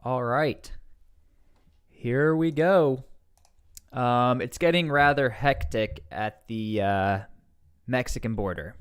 All right, here we go. It's getting rather hectic at the Mexican border.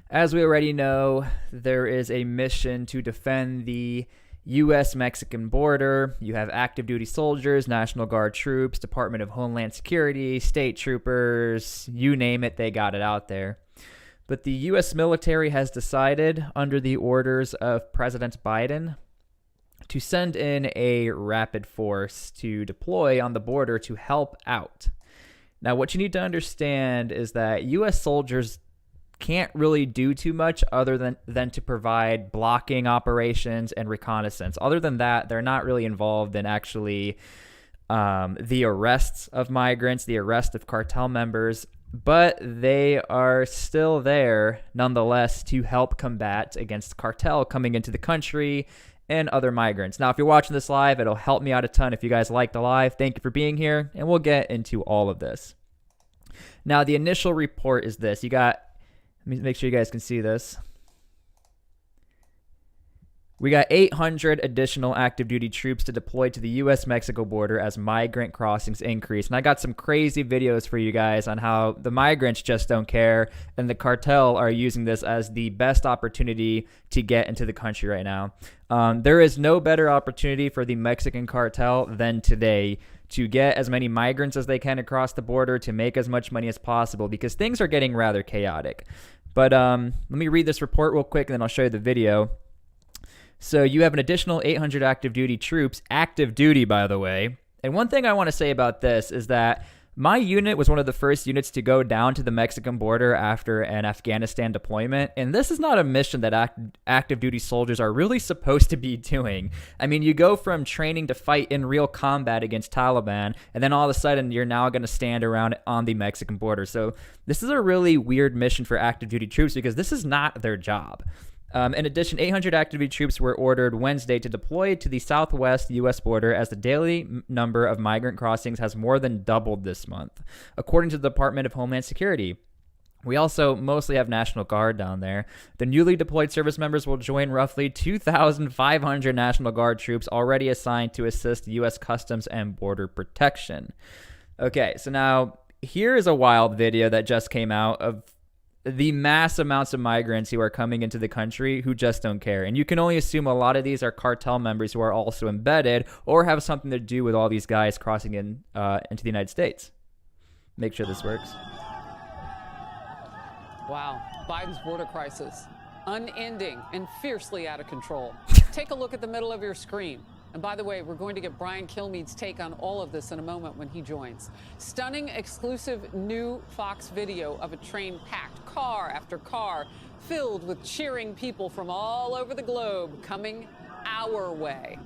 As we already know, there is a mission to defend the U.S.-Mexican border. You have active duty soldiers, National Guard troops, Department of Homeland Security, state troopers, you name it, they got it out there. But the U.S. military has decided, under the orders of President Biden, to send in a rapid force to deploy on the border to help out. Now, what you need to understand is that U.S. soldiers can't really do too much other than to provide blocking operations and reconnaissance. Other than that, they're not really involved in actually the arrests of migrants, the arrest of cartel members, but they are still there nonetheless to help combat against cartel coming into the country and other migrants. Now, if you're watching this live, it'll help me out a ton if you guys like the live. Thank you for being here, and we'll get into all of this. Now, the initial report is this. Let me make sure you guys can see this. We got 800 additional active duty troops to deploy to the U.S.-Mexico border as migrant crossings increase. And I got some crazy videos for you guys on how the migrants just don't care, and the cartel are using this as the best opportunity to get into the country right now. There is no better opportunity for the Mexican cartel than today to get as many migrants as they can across the border, to make as much money as possible, because things are getting rather chaotic. But let me read this report real quick, and then I'll show you the video. So you have an additional 800 active duty troops, active duty, by the way. And one thing I want to say about this is that my unit was one of the first units to go down to the Mexican border after an Afghanistan deployment. And this is not a mission that active duty soldiers are really supposed to be doing. I mean, you go from training to fight in real combat against Taliban, and then all of a sudden you're now going to stand around on the Mexican border. So this is a really weird mission for active duty troops, because this is not their job. In addition, 800 active duty troops were ordered Wednesday to deploy to the southwest U.S. border, as the daily number of migrant crossings has more than doubled this month, according to the Department of Homeland Security. We also mostly have National Guard down there. The newly deployed service members will join roughly 2,500 National Guard troops already assigned to assist U.S. Customs and Border Protection. Okay, so now here is a wild video that just came out of the mass amounts of migrants who are coming into the country who just don't care. And you can only assume a lot of these are cartel members who are also embedded or have something to do with all these guys crossing into the United States. Make sure this works. Wow, Biden's border crisis, unending and fiercely out of control. Take a look at the middle of your screen. And by the way, we're going to get Brian Kilmeade's take on all of this in a moment when he joins. Stunning exclusive new Fox video of a train packed, car after car, filled with cheering people from all over the globe coming our way.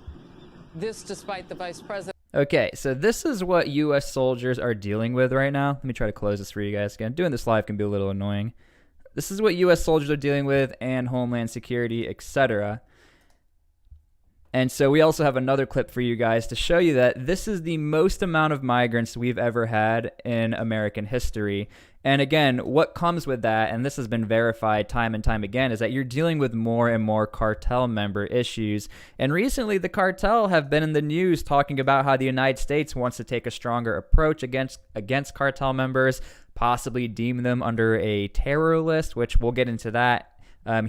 This despite the vice president. Okay, so this is what U.S. soldiers are dealing with right now. Let me try to close this for you guys again. Doing this live can be a little annoying. This is what U.S. soldiers are dealing with, and Homeland Security, etc. And so we also have another clip for you guys to show you that this is the most amount of migrants we've ever had in American history. And again, what comes with that, and this has been verified time and time again, is that you're dealing with more and more cartel member issues. And recently, the cartel have been in the news talking about how the United States wants to take a stronger approach against cartel members, possibly deem them under a terror list, which we'll get into that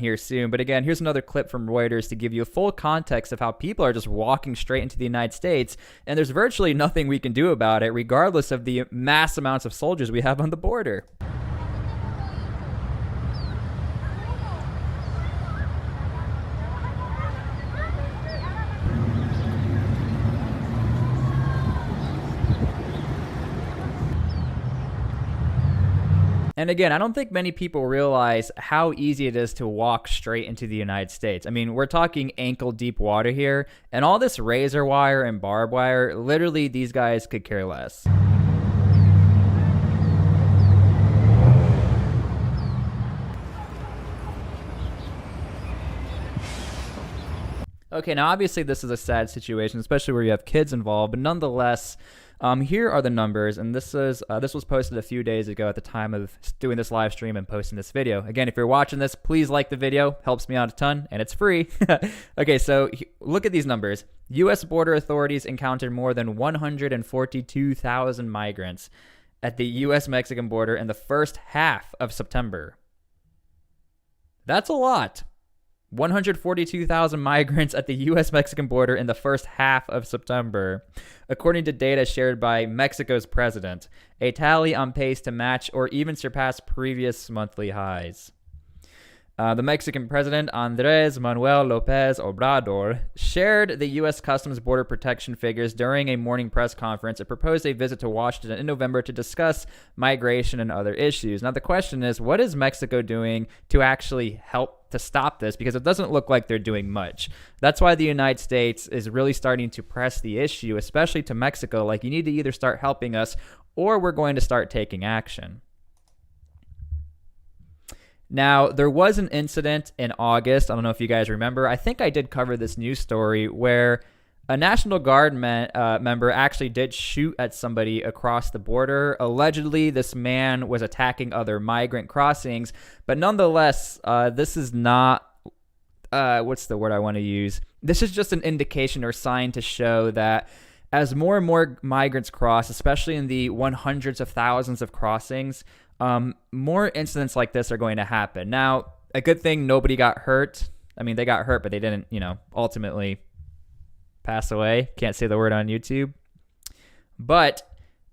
here soon. But again, here's another clip from Reuters to give you a full context of how people are just walking straight into the United States, and there's virtually nothing we can do about it, regardless of the mass amounts of soldiers we have on the border. And again, I don't think many people realize how easy it is to walk straight into the United States. I mean, we're talking ankle-deep water here, and all this razor wire and barbed wire, literally these guys could care less. Okay, now obviously this is a sad situation, especially where you have kids involved, but nonetheless, Here are the numbers, and this was posted a few days ago at the time of doing this live stream and posting this video. Again, if you're watching this, please like the video. Helps me out a ton, and it's free. Okay, so look at these numbers. U.S. border authorities encountered more than 142,000 migrants at the U.S.-Mexican border in the first half of September. That's a lot. 142,000 migrants at the U.S.-Mexican border in the first half of September, according to data shared by Mexico's president, a tally on pace to match or even surpass previous monthly highs. The Mexican president, Andrés Manuel López Obrador, shared the U.S. Customs Border Protection figures during a morning press conference and proposed a visit to Washington in November to discuss migration and other issues. Now, the question is, what is Mexico doing to actually help to stop this? Because it doesn't look like they're doing much. That's why the United States is really starting to press the issue, especially to Mexico. Like, you need to either start helping us or we're going to start taking action. Now, there was an incident in August. I don't know if you guys remember. I think I did cover this news story where a National Guard member actually did shoot at somebody across the border. Allegedly, this man was attacking other migrant crossings. But nonetheless, this is not, what's the word I want to use? This is just an indication or sign to show that as more and more migrants cross, especially in the hundreds of thousands of crossings, more incidents like this are going to happen. Now, a good thing nobody got hurt. I mean, they got hurt, but they didn't, ultimately pass away. Can't say the word on YouTube. But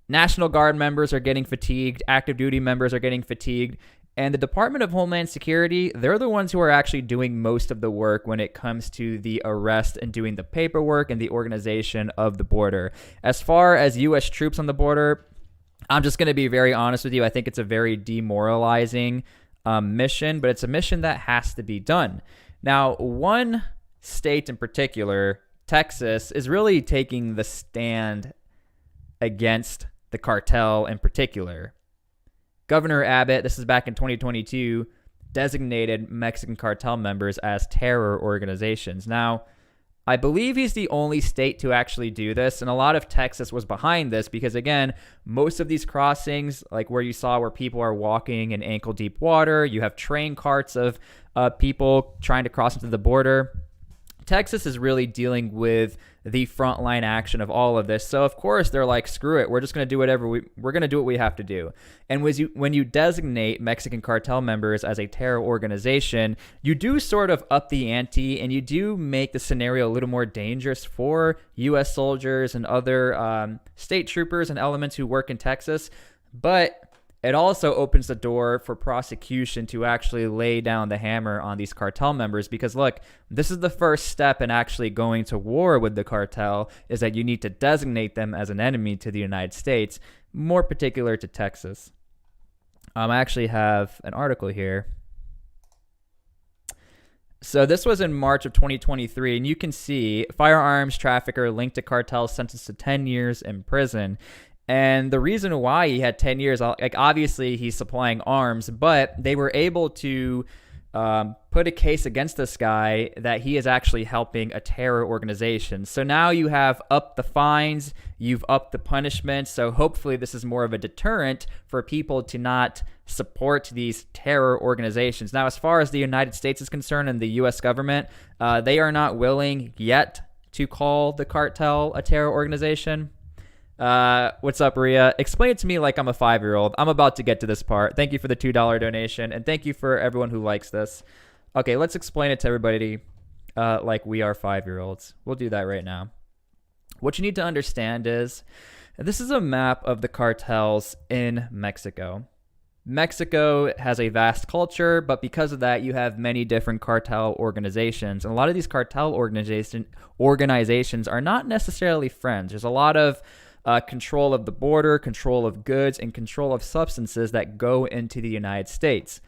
National Guard members are getting fatigued. Active duty members are getting fatigued. And the Department of Homeland Security, they're the ones who are actually doing most of the work when it comes to the arrest and doing the paperwork and the organization of the border. As far as U.S. troops on the border, I'm just going to be very honest with you. I think it's a very demoralizing mission, but it's a mission that has to be done. Now, one state in particular, Texas, is really taking the stand against the cartel in particular. Governor Abbott, this is back in 2022, designated Mexican cartel members as terror organizations. Now, I believe he's the only state to actually do this, and a lot of Texas was behind this because, again, most of these crossings, like where you saw where people are walking in ankle-deep water, you have train carts of people trying to cross into the border. Texas is really dealing with the frontline action of all of this. So, of course, they're like, screw it. We're just going to do whatever we're going to do what we have to do. And when you designate Mexican cartel members as a terror organization, you do sort of up the ante and you do make the scenario a little more dangerous for U.S. soldiers and other state troopers and elements who work in Texas. But it also opens the door for prosecution to actually lay down the hammer on these cartel members because, look, this is the first step in actually going to war with the cartel is that you need to designate them as an enemy to the United States, more particular to Texas. I actually have an article here. So this was in March of 2023, and you can see firearms trafficker linked to cartel sentenced to 10 years in prison. And the reason why he had 10 years, like obviously he's supplying arms, but they were able to put a case against this guy that he is actually helping a terror organization. So now you have upped the fines, you've upped the punishment. So hopefully this is more of a deterrent for people to not support these terror organizations. Now, as far as the United States is concerned and the U.S. government, they are not willing yet to call the cartel a terror organization. What's up, Ria? Explain it to me like I'm a 5-year-old. I'm about to get to this part. Thank you for the $2 donation, and thank you for everyone who likes this. Okay, let's explain it to everybody like we are 5-year-olds. We'll do that right now. What you need to understand is this is a map of the cartels in Mexico. Mexico has a vast culture, but because of that, you have many different cartel organizations. And a lot of these cartel organizations are not necessarily friends. There's a lot of control of the border, control of goods, and control of substances that go into the United States.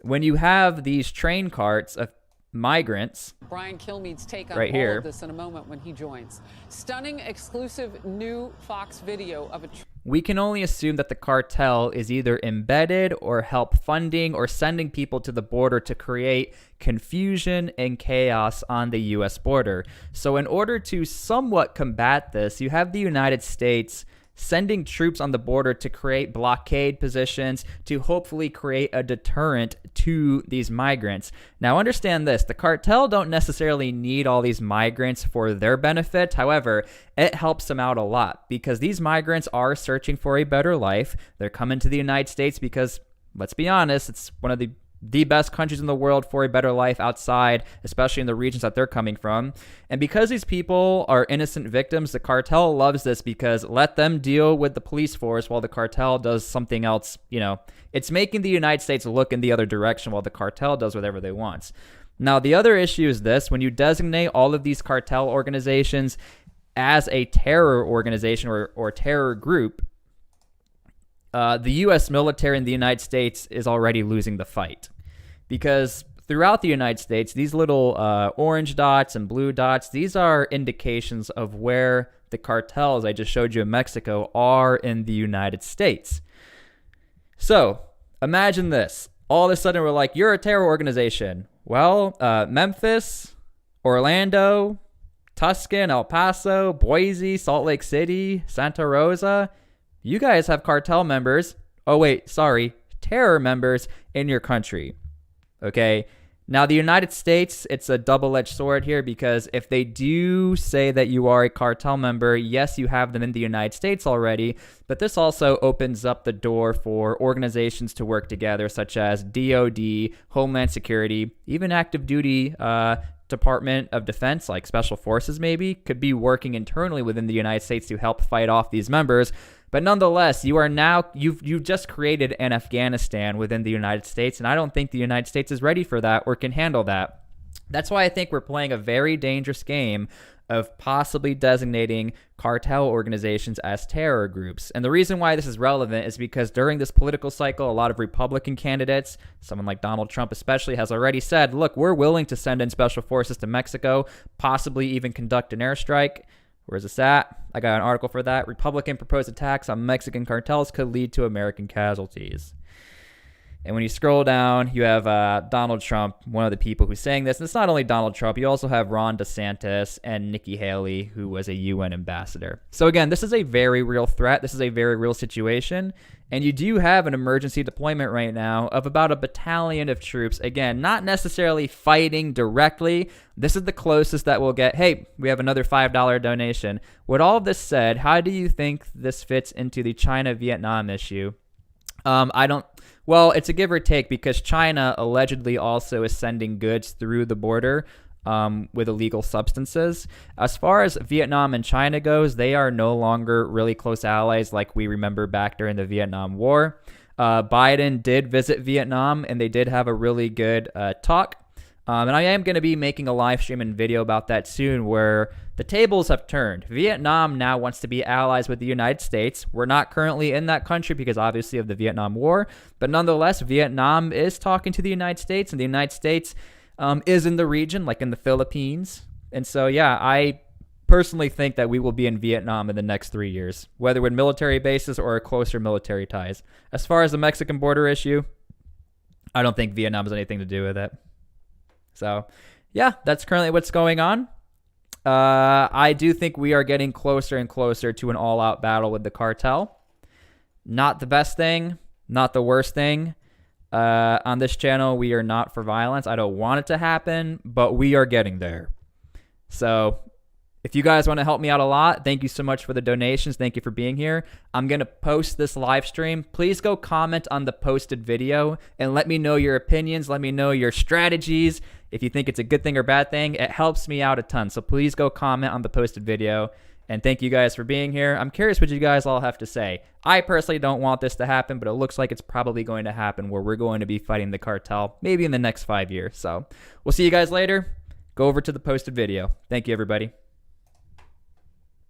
When you have these train carts of migrants, Brian Kilmeade's take on right all here, of this in a moment when he joins. Stunning exclusive new Fox video of a we can only assume that the cartel is either embedded or help funding or sending people to the border to create confusion and chaos on the U.S. border. So in order to somewhat combat this, you have the United States sending troops on the border to create blockade positions to hopefully create a deterrent to these migrants. Now understand this, the cartel don't necessarily need all these migrants for their benefit. However, it helps them out a lot because these migrants are searching for a better life. They're coming to the United States because, let's be honest, it's one of the best countries in the world for a better life outside, especially in the regions that they're coming from. And because these people are innocent victims, the cartel loves this because let them deal with the police force while the cartel does something else. You know, it's making the United States look in the other direction while the cartel does whatever they want. Now, the other issue is this: when you designate all of these cartel organizations as a terror organization or terror group, the U.S. military in the United States is already losing the fight because throughout the United States, these little orange dots and blue dots, these are indications of where the cartels I just showed you in Mexico are in the United States. So imagine this. All of a sudden, we're like, you're a terror organization. Well, Memphis, Orlando, Tucson, El Paso, Boise, Salt Lake City, Santa Rosa, you guys have cartel members, terror members in your country, okay? Now, the United States, it's a double-edged sword here because if they do say that you are a cartel member, yes, you have them in the United States already, but this also opens up the door for organizations to work together, such as DOD, Homeland Security, even active duty Department of Defense, like Special Forces maybe, could be working internally within the United States to help fight off these members. But nonetheless, you've just created an Afghanistan within the United States, and I don't think the United States is ready for that or can handle that. That's why I think we're playing a very dangerous game of possibly designating cartel organizations as terror groups. And the reason why this is relevant is because during this political cycle, a lot of Republican candidates, someone like Donald Trump especially, has already said, look, we're willing to send in special forces to Mexico, possibly even conduct an airstrike. Where's this at? I got an article for that. Republican proposed attacks on Mexican cartels could lead to American casualties. And when you scroll down, you have Donald Trump, one of the people who's saying this. And it's not only Donald Trump. You also have Ron DeSantis and Nikki Haley, who was a UN ambassador. So again, this is a very real threat. This is a very real situation. And you do have an emergency deployment right now of about a battalion of troops. Again, not necessarily fighting directly. This is the closest that we'll get. Hey, we have another $5 donation. With all of this said, how do you think this fits into the China-Vietnam issue? Well, it's a give or take because China allegedly also is sending goods through the border with illegal substances. As far as Vietnam and China goes, they are no longer really close allies like we remember back during the Vietnam War. Biden did visit Vietnam and they did have a really good talk. And I am going to be making a live stream and video about that soon where the tables have turned. Vietnam now wants to be allies with the United States. We're not currently in that country because obviously of the Vietnam War. But nonetheless, Vietnam is talking to the United States and the United States is in the region, like in the Philippines. And so, yeah, I personally think that we will be in Vietnam in the next 3 years, whether with military bases or closer military ties. As far as the Mexican border issue, I don't think Vietnam has anything to do with it. So, yeah, that's currently what's going on. I do think we are getting closer and closer to an all-out battle with the cartel. Not the best thing, not the worst thing. On this channel, we are not for violence. I don't want it to happen, but we are getting there. So, if you guys want to help me out a lot, thank you so much for the donations. Thank you for being here. I'm going to post this live stream. Please go comment on the posted video and let me know your opinions. Let me know your strategies. If you think it's a good thing or bad thing, it helps me out a ton. So please go comment on the posted video. And thank you guys for being here. I'm curious what you guys all have to say. I personally don't want this to happen, but it looks like it's probably going to happen where we're going to be fighting the cartel maybe in the next 5 years. So we'll see you guys later. Go over to the posted video. Thank you, everybody.